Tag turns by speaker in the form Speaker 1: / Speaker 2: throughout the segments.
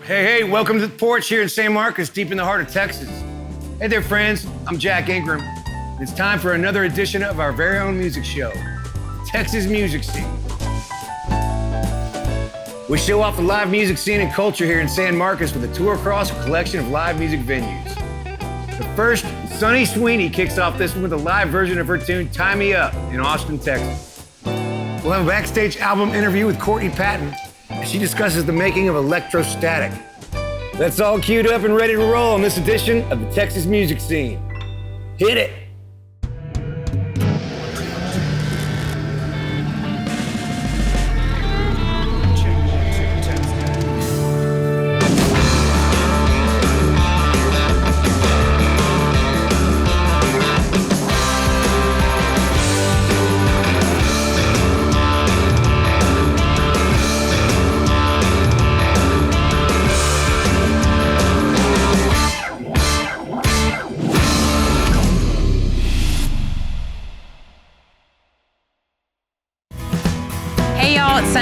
Speaker 1: Hey, welcome to the porch here in San Marcos, deep in the heart of Texas. Hey there, friends. I'm Jack Ingram. It's time for another edition of our very own music show, the Texas Music Scene. We show off the live music scene and culture here in San Marcos with a tour across a collection of live music venues. But first, Sweeney kicks off this one with a live version of her tune, Tie Me Up, in Austin, Texas. We'll have a Backstage album interview with Courtney Patton as she discusses the making of Electrostatic. That's all queued up and ready to roll on this edition of the Texas Music Scene. Hit it!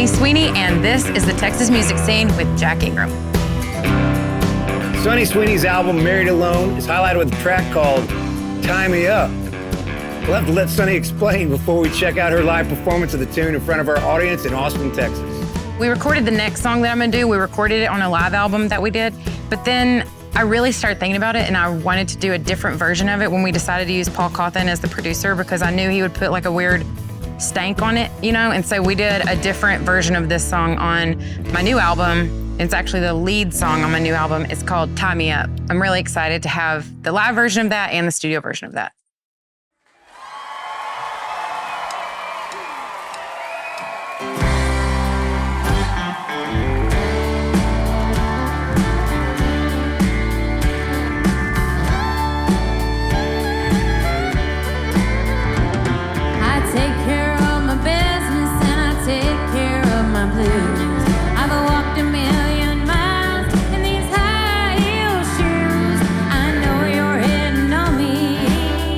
Speaker 2: It's Sweeney, and this is the Texas Music Scene with Jack Ingram.
Speaker 1: Sweeney's album, Married Alone, is highlighted with a track called Tie Me Up. We'll have to let Sonny explain before we check out her live performance of the tune in front of our audience in Austin, Texas.
Speaker 2: We recorded the next song that I'm gonna do. We recorded it on a live album that we did, but then I really started thinking about it, and I wanted to do a different version of it when we decided to use Paul Cawthon as the producer, because I knew he would put like a weird stank on it, you know? And so we did a different version of this song on my new album. It's actually the lead song on my new album. It's called Tie Me Up. I'm really excited to have the live version of that and the studio version of that.
Speaker 3: I know you're hitting on me.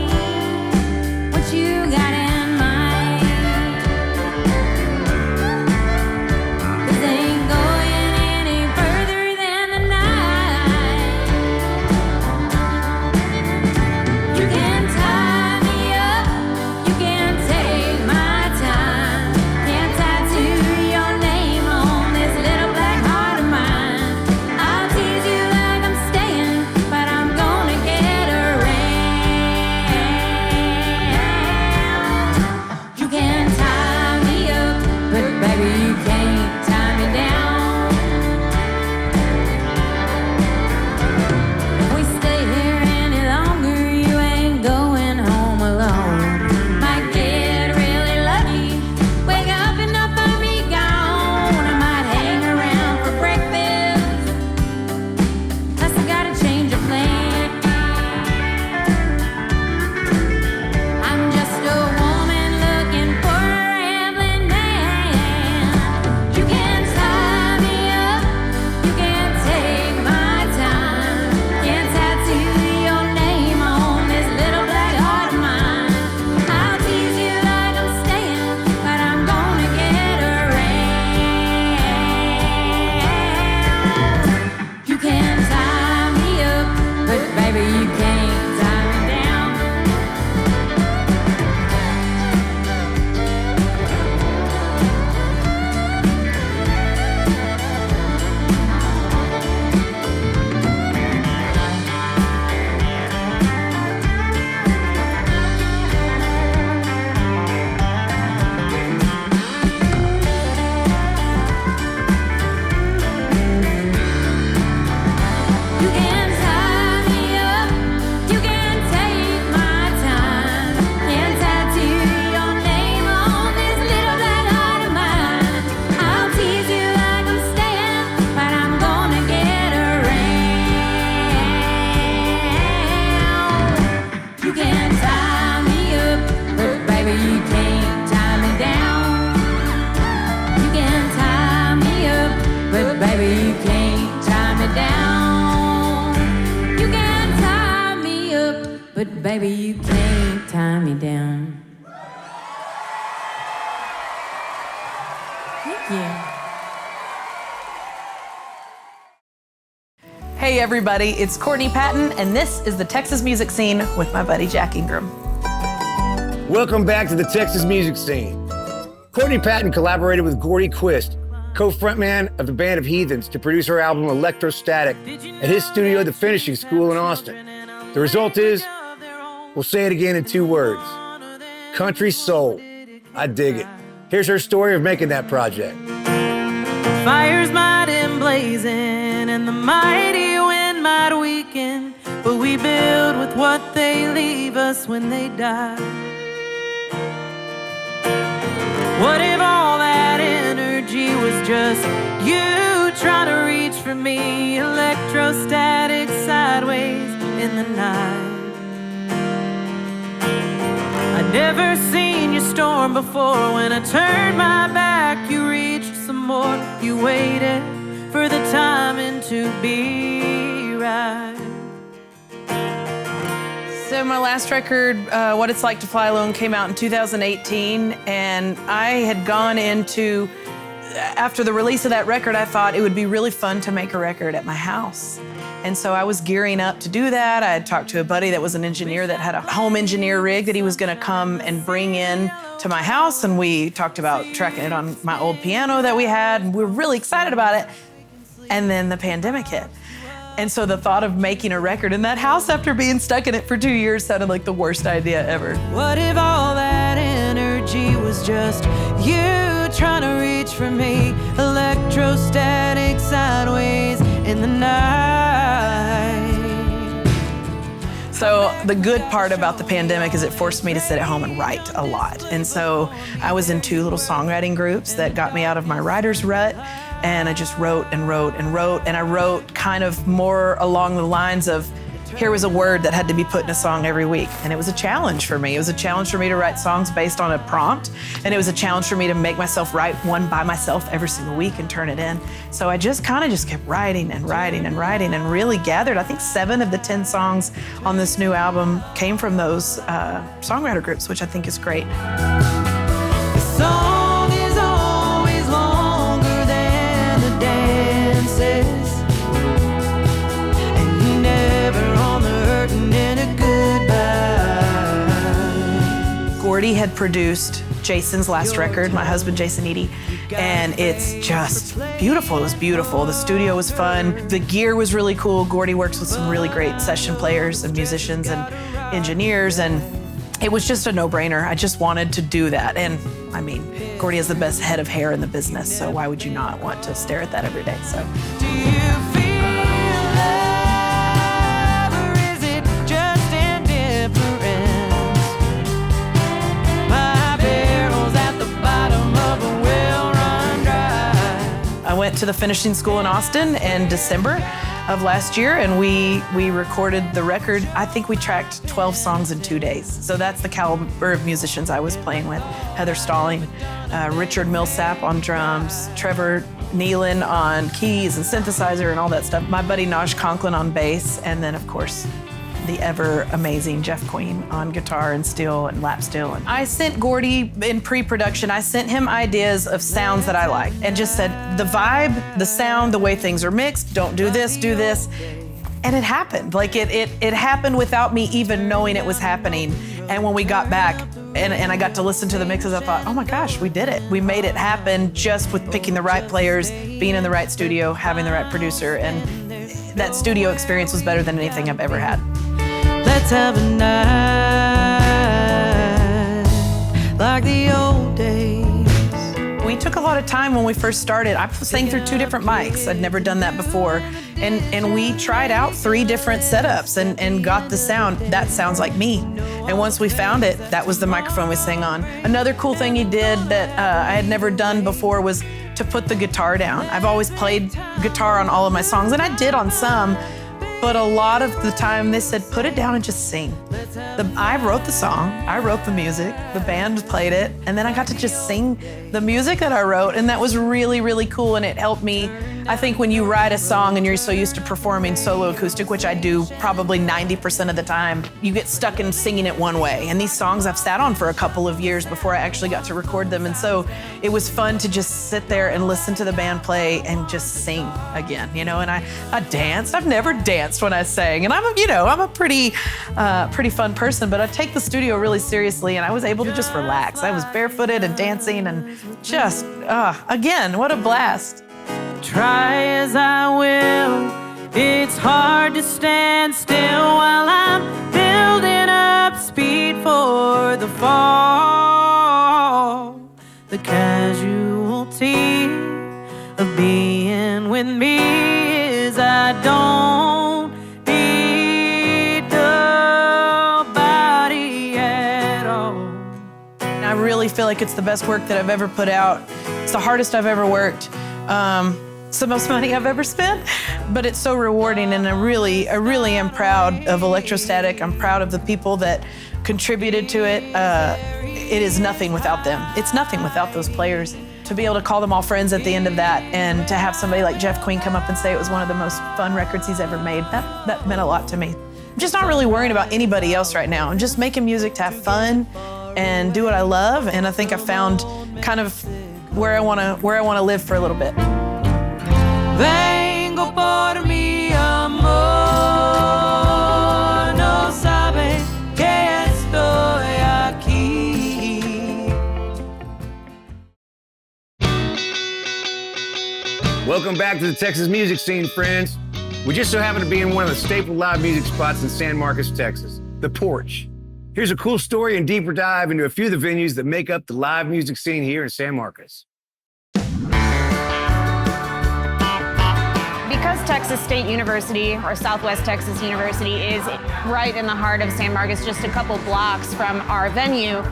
Speaker 3: Hey everybody, it's Courtney Patton, and this is the Texas Music Scene with my buddy Jack Ingram.
Speaker 1: Welcome back to the Texas Music Scene. Courtney Patton collaborated with Gordy Quist, co-frontman of the band of Heathens, to produce her album Electrostatic at his studio, The Finishing School in Austin. The result is, we'll say it again in 2 words: country soul. I dig it. Here's her story of making that project.
Speaker 4: Fires might emblazon and the mighty wind might weaken, but we build with what they leave us when they die. What if all that energy was just you trying to reach for me, electrostatic sideways in the night? I'd never seen you storm before. When I turned my back, you reached some more. You waited for the timing to be right.
Speaker 3: So my last record, What It's Like to Fly Alone, came out in 2018, and I had gone into, after the release of that record, I thought it would be really fun to make a record at my house. And so I was gearing up to do that. I had talked to a buddy that was an engineer that had a home engineer rig that he was gonna come and bring in to my house, and we talked about tracking it on my old piano that we had, and we were really excited about it. And then the pandemic hit. And so the thought of making a record in that house after being stuck in it for 2 years sounded like the worst idea ever.
Speaker 4: What if all that energy was just you trying to reach for me, electrostatic sideways in the night?
Speaker 3: So the good part about the pandemic is it forced me to sit at home and write a lot. And so I was in 2 little songwriting groups that got me out of my writer's rut. And I just wrote and wrote and wrote. And I wrote kind of more along the lines of, here was a word that had to be put in a song every week. And it was a challenge for me. It was a challenge for me to write songs based on a prompt. And it was a challenge for me to make myself write one by myself every single week and turn it in. So I just kind of kept writing and writing and writing, and really gathered, I think 7 of the 10 songs on this new album came from those songwriter groups, which I think is great.
Speaker 4: The song is always longer than the dances, and you never on the hurting in a goodbye.
Speaker 3: Gordy had produced Jason's last record, my husband, Jason Eady, and it's just beautiful. It was beautiful. The studio was fun. The gear was really cool. Gordy works with some really great session players and musicians and engineers, and it was just a no-brainer. I just wanted to do that. And I mean, Gordy has the best head of hair in the business, so why would you not want to stare at that every day? So.
Speaker 4: Do you feel love, or is it just indifference? My barrel's at the bottom of a well-run drive.
Speaker 3: I went to the Finishing School in Austin in December of last year, and we recorded the record. I think we tracked 12 songs in 2 days. So that's the caliber of musicians I was playing with. Heather Stalling, Richard Millsap on drums, Trevor Nealon on keys and synthesizer and all that stuff. My buddy Naj Conklin on bass, and then of course, the ever amazing Jeff Queen on guitar and steel and lap steel. And I sent Gordy in pre-production, I sent him ideas of sounds that I liked and just said, the vibe, the sound, the way things are mixed, don't do this, do this. And it happened. Like it happened without me even knowing it was happening. And when we got back and I got to listen to the mixes, I thought, oh my gosh, we did it. We made it happen just with picking the right players, being in the right studio, having the right producer. And that studio experience was better than anything I've ever had.
Speaker 4: Let's have a night like the old days.
Speaker 3: We took a lot of time when we first started. I sang through 2 different mics. I'd never done that before. And we tried out 3 different setups and got the sound. That sounds like me. And once we found it, that was the microphone we sang on. Another cool thing he did that I had never done before was to put the guitar down. I've always played guitar on all of my songs, and I did on some, but a lot of the time they said, put it down and just sing. I wrote the song, I wrote the music, the band played it, and then I got to just sing the music that I wrote, and that was really, really cool, and it helped me. I think when you write a song and you're so used to performing solo acoustic, which I do probably 90% of the time, you get stuck in singing it one way. And these songs I've sat on for a couple of years before I actually got to record them. And so it was fun to just sit there and listen to the band play and just sing again, you know? And I danced. I've never danced when I sang. And I'm a pretty fun person, but I take the studio really seriously, and I was able to just relax. I was barefooted and dancing and just, again, what a blast.
Speaker 4: Try as I will, it's hard to stand still while I'm building up speed for the fall. The casualty of being with me is I don't need nobody at all.
Speaker 3: And I really feel like it's the best work that I've ever put out. It's the hardest I've ever worked. It's the most money I've ever spent, but it's so rewarding, and I really am proud of Electrostatic. I'm proud of the people that contributed to it. It is nothing without them. It's nothing without those players. To be able to call them all friends at the end of that, and to have somebody like Jeff Queen come up and say it was one of the most fun records he's ever made, that meant a lot to me. I'm just not really worrying about anybody else right now. I'm just making music to have fun and do what I love, and I think I found kind of where I want to live for a little bit.
Speaker 4: Vengo por mi amor, no sabe que estoy aquí.
Speaker 1: Welcome back to the Texas music scene, friends. We just so happen to be in one of the staple live music spots in San Marcos, Texas, The Porch. Here's a cool story and deeper dive into a few of the venues that make up the live music scene here in San Marcos.
Speaker 5: Because Texas State University, or Southwest Texas University, is right in the heart of San Marcos, just a couple blocks from our venue,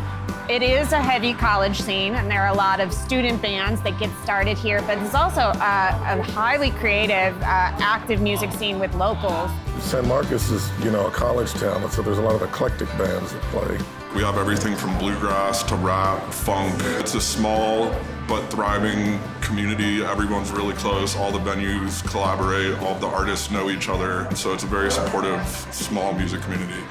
Speaker 5: it is a heavy college scene, and there are a lot of student bands that get started here, but it's also a highly creative, active music scene with locals.
Speaker 6: San Marcos is, a college town, and so there's a lot of eclectic bands that play.
Speaker 7: We have everything from bluegrass to rap, funk. It's a small but thriving community. Everyone's really close. All the venues collaborate. All the artists know each other. And so it's a very supportive, small music community.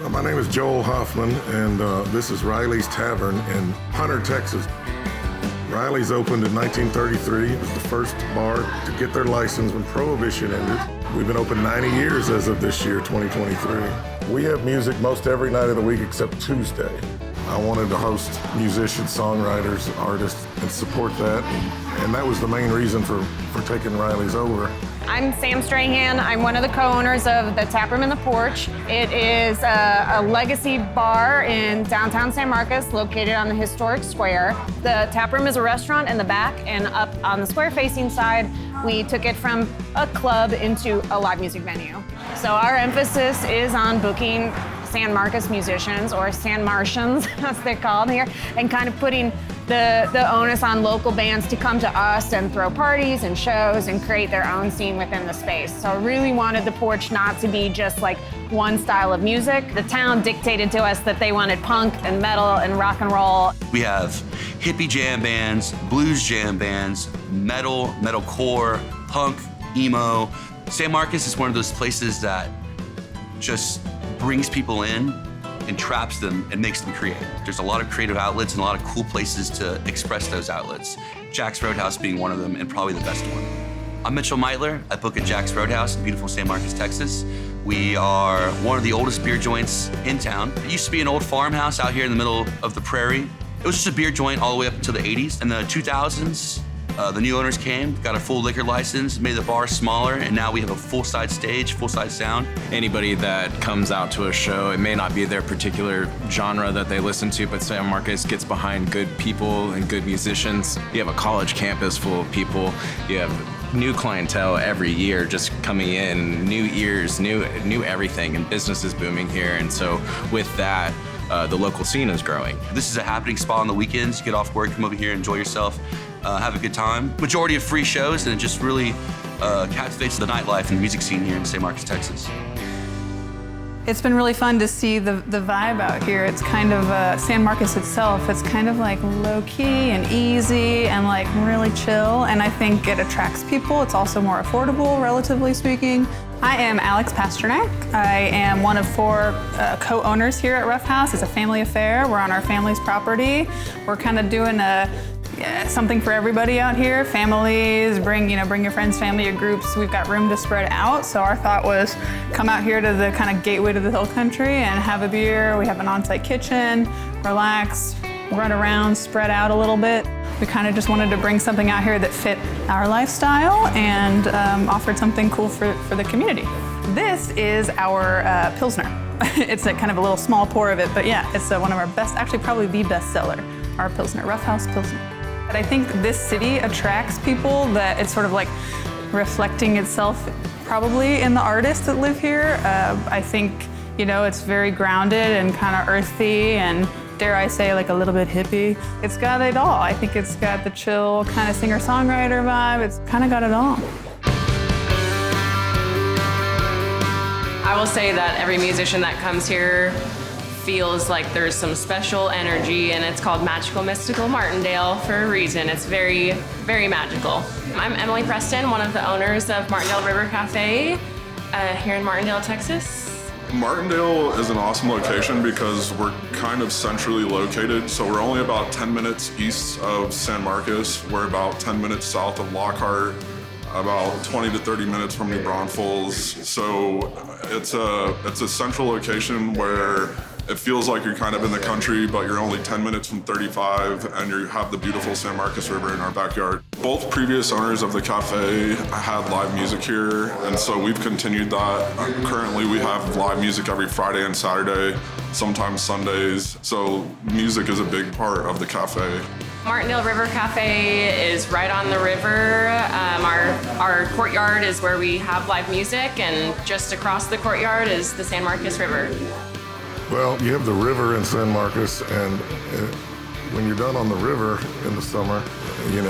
Speaker 6: My name is Joel Hoffman, and this is Riley's Tavern in Hunter, Texas. Riley's opened in 1933. It was the first bar to get their license when Prohibition ended. We've been open 90 years as of this year, 2023. We have music most every night of the week except Tuesday. I wanted to host musicians, songwriters, artists, and support that. And that was the main reason for taking Riley's over.
Speaker 5: I'm Sam Strahan. I'm one of the co-owners of the Tap Room and the Porch. It is a legacy bar in downtown San Marcos, located on the historic square. The Tap Room is a restaurant in the back, and up on the square-facing side, we took it from a club into a live music venue. So our emphasis is on booking San Marcos musicians, or San Martians, as they're called here, and kind of putting the onus on local bands to come to us and throw parties and shows and create their own scene within the space. So I really wanted the Porch not to be just like one style of music. The town dictated to us that they wanted punk and metal and rock and roll.
Speaker 8: We have hippie jam bands, blues jam bands, metalcore, punk, emo. San Marcos is one of those places that just brings people in and traps them and makes them create. There's a lot of creative outlets and a lot of cool places to express those outlets. Jack's Roadhouse being one of them, and probably the best one. I'm Mitchell Meitler. I book at Jack's Roadhouse in beautiful San Marcos, Texas. We are one of the oldest beer joints in town. It used to be an old farmhouse out here in the middle of the prairie. It was just a beer joint all the way up until the 80s. In the 2000s, the new owners came, got a full liquor license, made the bar smaller, and now we have a full-size stage, full-size sound.
Speaker 9: Anybody that comes out to a show, it may not be their particular genre that they listen to, but San Marcos gets behind good people and good musicians. You have a college campus full of people. You have new clientele every year just coming in, new ears, new everything, and business is booming here. And so with that, the local scene is growing.
Speaker 8: This is a happening spot on the weekends. You get off work, come over here, enjoy yourself, have a good time. Majority of free shows, and it just really captivates the nightlife and the music scene here in San Marcos, Texas.
Speaker 10: It's been really fun to see the vibe out here. It's kind of San Marcos itself. It's kind of like low-key and easy and like really chill, and I think it attracts people. It's also more affordable, relatively speaking. I am Alex Pasternak. I am one of 4 co-owners here at Rough House. It's a family affair. We're on our family's property. We're kind of doing something for everybody out here. Families, bring your friends, family, your groups. We've got room to spread out. So our thought was come out here to the kind of gateway to the hill country and have a beer. We have an on-site kitchen, relax, run around, spread out a little bit. We kind of just wanted to bring something out here that fit our lifestyle and offered something cool for the community. This is our Pilsner. It's a kind of a little small pour of it, but yeah, it's one of our best, actually probably the best seller, our Pilsner, Rough House Pilsner. But I think this city attracts people that it's sort of like reflecting itself probably in the artists that live here. I think, it's very grounded and kind of earthy and dare I say like a little bit hippie. It's got it all. I think it's got the chill kind of singer-songwriter vibe. It's kind of got it all.
Speaker 11: I will say that every musician that comes here feels like there's some special energy, and it's called Magical Mystical Martindale for a reason. It's very, very magical. I'm Emily Preston, one of the owners of Martindale River Cafe here in Martindale, Texas.
Speaker 7: Martindale is an awesome location because we're kind of centrally located. So we're only about 10 minutes east of San Marcos. We're about 10 minutes south of Lockhart, about 20 to 30 minutes from New Braunfels. So it's a central location where it feels like you're kind of in the country, but you're only 10 minutes from 35, and you have the beautiful San Marcos River in our backyard. Both previous owners of the cafe had live music here, and so we've continued that. Currently, we have live music every Friday and Saturday, sometimes Sundays, so music is a big part of the cafe.
Speaker 11: Martindale River Cafe is right on the river. Our courtyard is where we have live music, and just across the courtyard is the San Marcos River.
Speaker 6: Well, you have the river in San Marcos, and when you're done on the river in the summer, you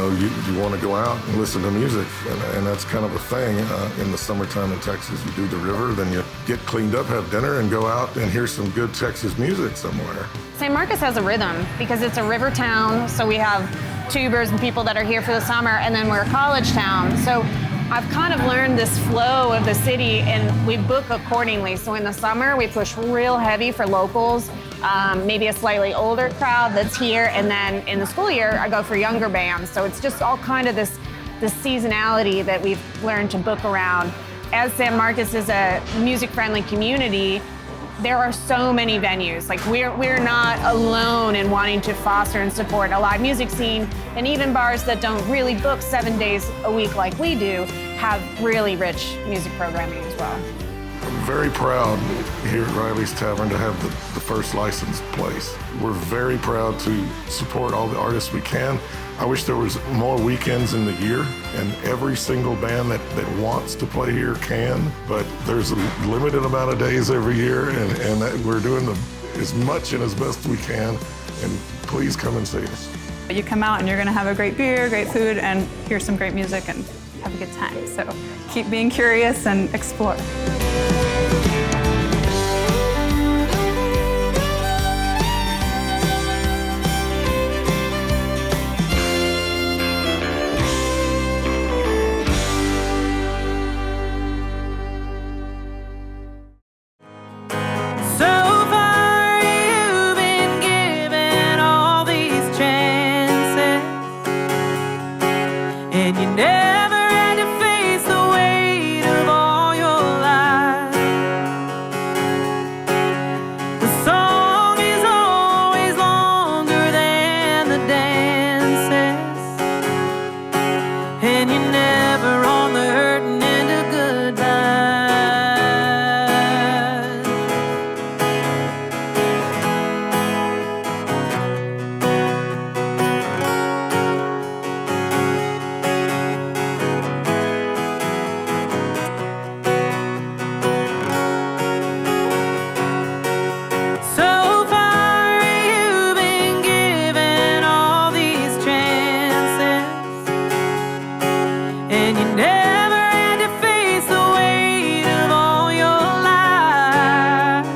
Speaker 6: want to go out and listen to music, and that's kind of a thing in the summertime in Texas. You do the river, then you get cleaned up, have dinner, and go out and hear some good Texas music somewhere.
Speaker 5: San Marcos has a rhythm because it's a river town, so we have tubers and people that are here for the summer, and then we're a college town. So I've kind of learned this flow of the city, and we book accordingly. So in the summer, we push real heavy for locals, maybe a slightly older crowd that's here, and then in the school year, I go for younger bands. So it's just all kind of this seasonality that we've learned to book around. As San Marcos is a music-friendly community, there are so many venues. Like we're not alone in wanting to foster and support a live music scene, and even bars that don't really book 7 days a week like we do have really rich music programming as well.
Speaker 6: I'm very proud here at Riley's Tavern to have the first licensed place. We're very proud to support all the artists we can. I wish there was more weekends in the year, and every single band that wants to play here can, but there's a limited amount of days every year, and we're doing as much and as best we can, and please come and see us.
Speaker 10: You come out and you're gonna have a great beer, great food, and hear some great music and have a good time. So keep being curious and explore.
Speaker 4: Never had to face the weight of all your life.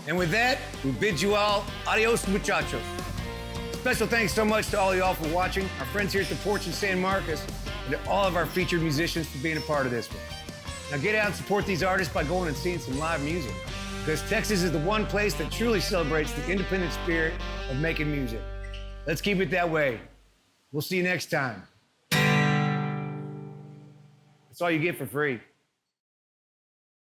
Speaker 1: And with that, we bid you all adios, muchachos. Special thanks so much to all y'all for watching, our friends here at the Porch in San Marcos, and to all of our featured musicians for being a part of this one. Now get out and support these artists by going and seeing some live music, because Texas is the one place that truly celebrates the independent spirit of making music. Let's keep it that way. We'll see you next time. That's all you get for free.